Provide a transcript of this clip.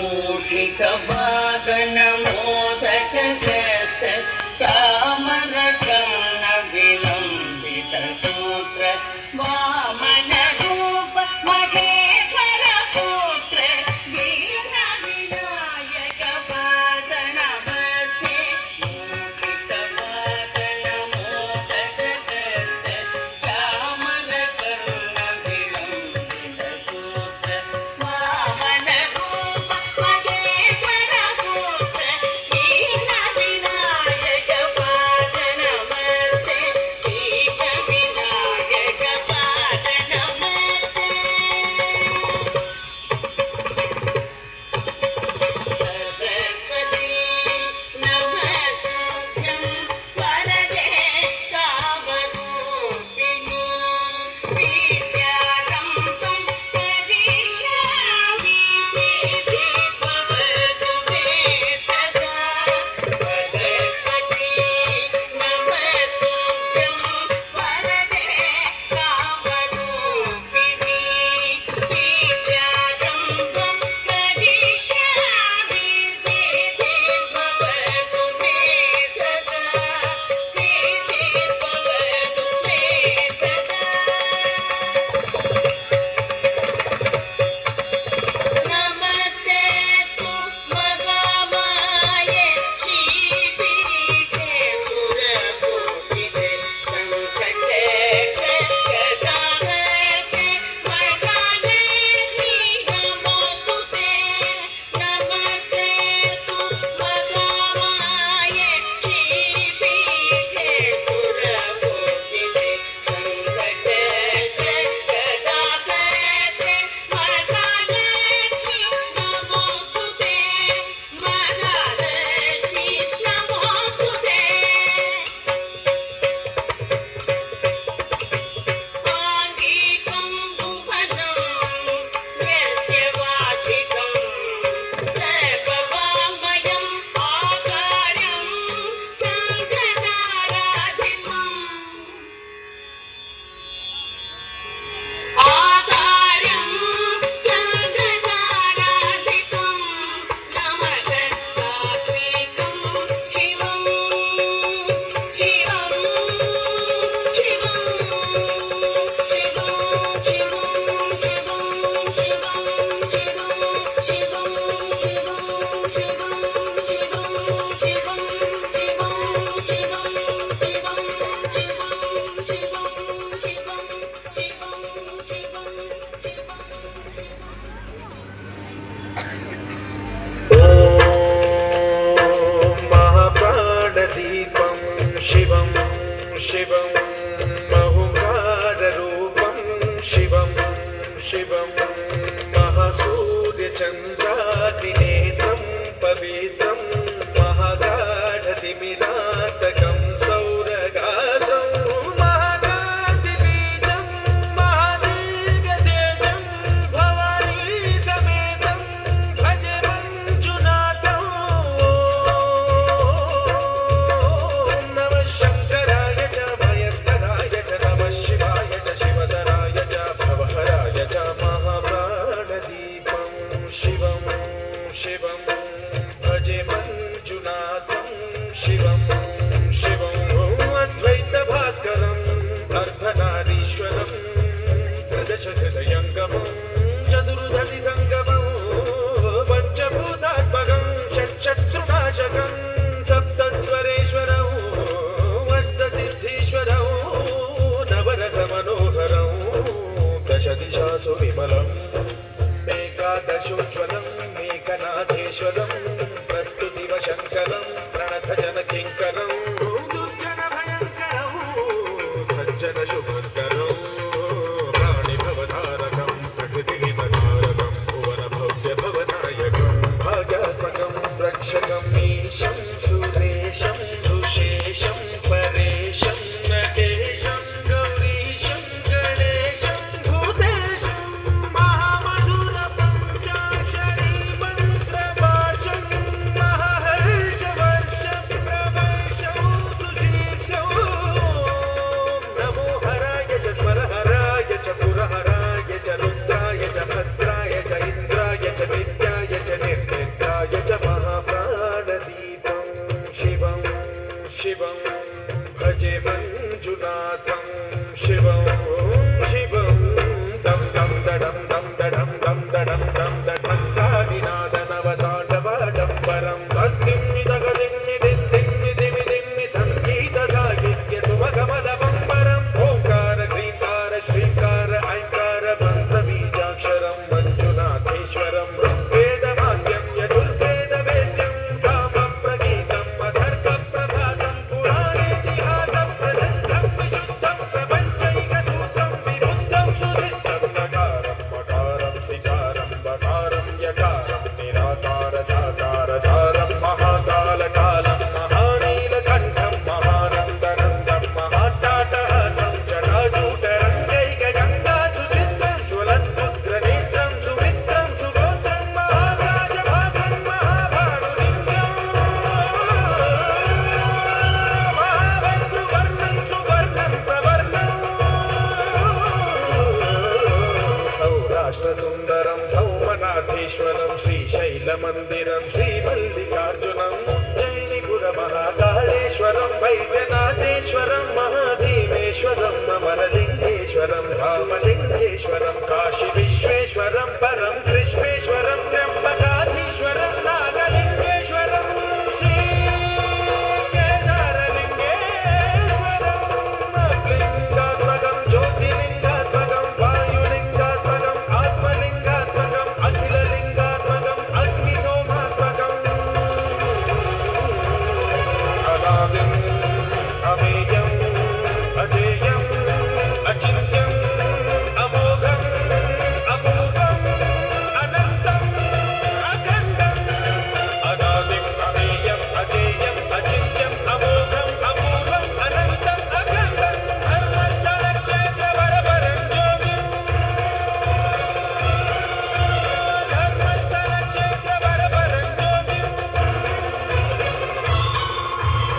मूषिक wagon modak ग्रस्त चामर कर्ण विलंबित सूत्र वामन रूप महेश्वर पुत्र दीन विनायक पाद नमस्ते मूषिक वागन मोदक ग्रस्त चामर कर्ण विलंबित सूत्र वामन रूप महेश्वर पुत्र दीन विनायक पाद नमस्ते दीन विनायक पाद नमस्ते सरस्वती नमस्तुभ्यं वरदे कामरूपिणी विद्यारम्भं करिष्यामि सिद्धि भवतु मे सदा सरस्वती नमस्तुभ्यं वरदे कामरूपिणी विद्यारम्भं करिष्यामि सिद्धि भवतु मे सदा सिद्धि भवतु मे सदा नमस्तेस्तु महामाये श्रीपीठे सुरपूजिते शङ्खचक्र गदाहस्ते वरदानलक्ष्मी नमोऽस्तु ते नमस्तेस्तु महामाये श्रीपीठे सुरपूजिते शङ्खचक्र गदाहस्ते वरदानलक्ष्मी नमोऽस्तु ते महालक्ष्मी नमोऽस्तु ते आङ्गिकं भुवनं यस्य वाचिकं सर्ववाङ्मयम् आकारं चन्द्रताराधिपम् आकारं चन्द्रताराधिपं नमः सात्विकं शिवं शिवं शिवं महाप्राणदीपं शिवं शिवं महुकाररूपं शिवं शिवं महासूर्यचन्द्राग्निनेत्रं पवित्रं महागाढतिमिरातकं सौरगात्रं महाकान्तिबीजं महादिव्यतेजं भवानी समेतं भजे मञ्जुनाथं नमः शङ्कराय च मयस्कराय च नमः शिवाय च शिवधराय च भवहराय च महाप्राणदीपं शिवं शिवं भजे मञ्जुनाथं शिवं शिवं अद्वैतभास्करम् अर्धनारीश्वरं प्रदशहृदयङ्गमं चतुर्दधिसङ्गमं पञ्चभूतात्मकं षट्शत्रुनाशकं सप्तस्वरेश्वरौ अष्टसिद्धीश्वरौ नवरसमनोहरौ दशदिशासु विमलम् एकादशोज्ज्वलं मेघनाथेश्वरं प्रस्तुतिवशङ्करं प्रणतजनकिङ्करं दुर्जनभयङ्करं सज्जनशुभङ्करं प्राणिभवधारकं प्रकृतिहितकारकं भुवनभव्यभवनायकं भाग्यात्मकं रक्षकं ईशं सुरेशं भूषेशं परेशं नटेशं गौरीशं गणेशं भूतेशं महामधुरपञ्चाक्षरी राष्ट्रसुन्दरं सौमनाथेश्वरं श्रीशैलमन्दिरं श्रीमल्लिकार्जुनम् उज्जयिनिपुरमहाकाळेश्वरं वैद्यनाथेश्वरं महाभीमेश्वरं अमरलिङ्गेश्वरं धामलिङ्गेश्वरं काशीविश्व